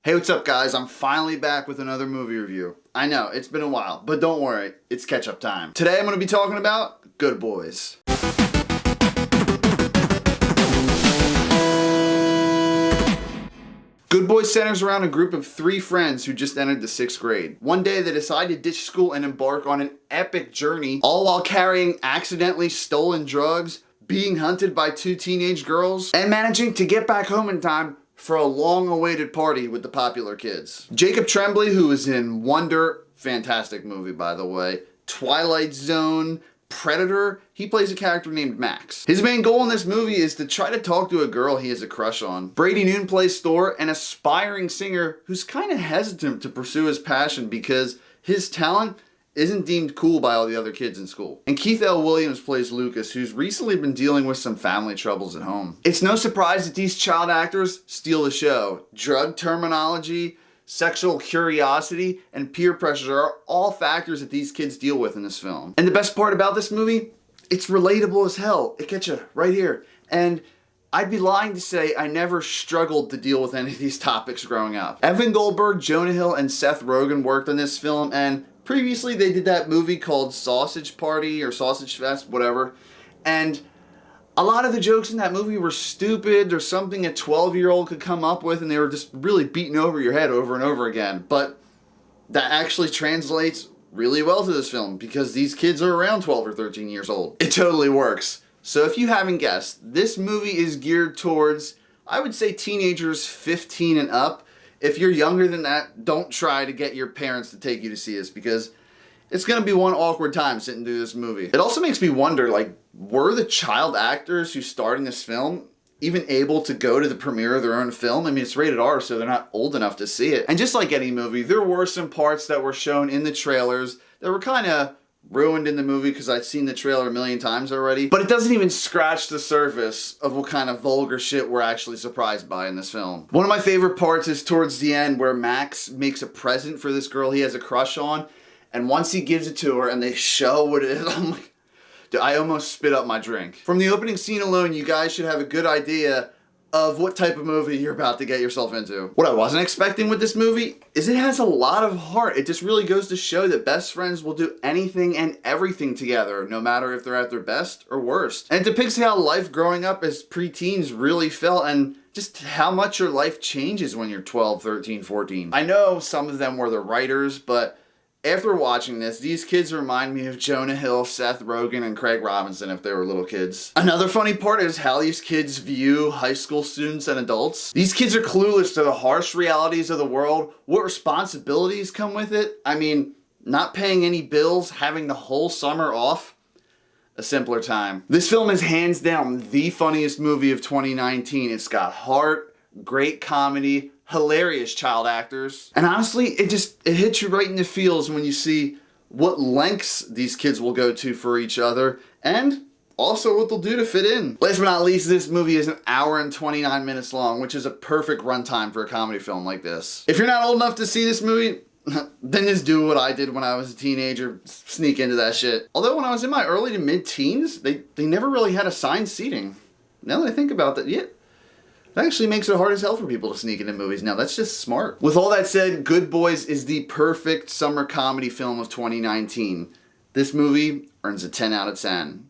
Hey, what's up guys? I'm finally back with another movie review. I know, it's been a while, but don't worry, it's catch-up time. Today I'm going to be talking about Good Boys. Good Boys centers around a group of 3 friends who just entered the 6th grade. One day they decide to ditch school and embark on an epic journey, all while carrying accidentally stolen drugs, being hunted by 2 teenage girls, and managing to get back home in time for a long-awaited party with the popular kids. Jacob Tremblay, who is in Wonder, fantastic movie by the way, Twilight Zone, Predator, he plays a character named Max. His main goal in this movie is to try to talk to a girl he has a crush on. Brady Noon plays Thor, an aspiring singer who's kind of hesitant to pursue his passion because his talent isn't deemed cool by all the other kids in school. And Keith L. Williams plays Lucas, who's recently been dealing with some family troubles at home. It's no surprise that these child actors steal the show. Drug terminology, sexual curiosity, and peer pressure are all factors that these kids deal with in this film. And the best part about this movie, it's relatable as hell. It gets you right here. And I'd be lying to say I never struggled to deal with any of these topics growing up. Evan Goldberg, Jonah Hill, and Seth Rogen worked on this film, and previously they did that movie called Sausage Party or Sausage Fest, whatever. And a lot of the jokes in that movie were stupid or something a 12-year-old could come up with, and they were just really beating over your head over and over again. But that actually translates really well to this film because these kids are around 12 or 13 years old. It totally works. So if you haven't guessed, this movie is geared towards, I would say, teenagers 15 and up. If you're younger than that, don't try to get your parents to take you to see this because it's going to be one awkward time sitting through this movie. It also makes me wonder, like, were the child actors who starred in this film even able to go to the premiere of their own film? I mean, it's rated R, so they're not old enough to see it. And just like any movie, there were some parts that were shown in the trailers that were kind of ruined in the movie because I'd seen the trailer a million times already. But it doesn't even scratch the surface of what kind of vulgar shit we're actually surprised by in this film. One of my favorite parts is towards the end where Max makes a present for this girl he has a crush on, and once he gives it to her and they show what it is, I'm like, dude, I almost spit up my drink. From the opening scene alone, you guys should have a good idea of what type of movie you're about to get yourself into. What I wasn't expecting with this movie is it has a lot of heart. It just really goes to show that best friends will do anything and everything together, no matter if they're at their best or worst. And it depicts how life growing up as preteens really felt and just how much your life changes when you're 12, 13, 14. I know some of them were the writers, but after watching this, these kids remind me of Jonah Hill, Seth Rogen, and Craig Robinson if they were little kids. Another funny part is how these kids view high school students and adults. These kids are clueless to the harsh realities of the world, what responsibilities come with it. I mean, not paying any bills, having the whole summer off. A simpler time. This film is hands down the funniest movie of 2019. It's got heart, great comedy, hilarious child actors. And honestly, it hits you right in the feels when you see what lengths these kids will go to for each other and also what they'll do to fit in. Last but not least, this movie is an hour and 29 minutes long, which is a perfect runtime for a comedy film like this. If you're not old enough to see this movie, then just do what I did when I was a teenager, sneak into that shit. Although when I was in my early to mid-teens, they never really had assigned seating. Now that I think about that, yeah. That actually makes it hard as hell for people to sneak into movies now. That's just smart. With all that said, Good Boys is the perfect summer comedy film of 2019. This movie earns a 10 out of 10.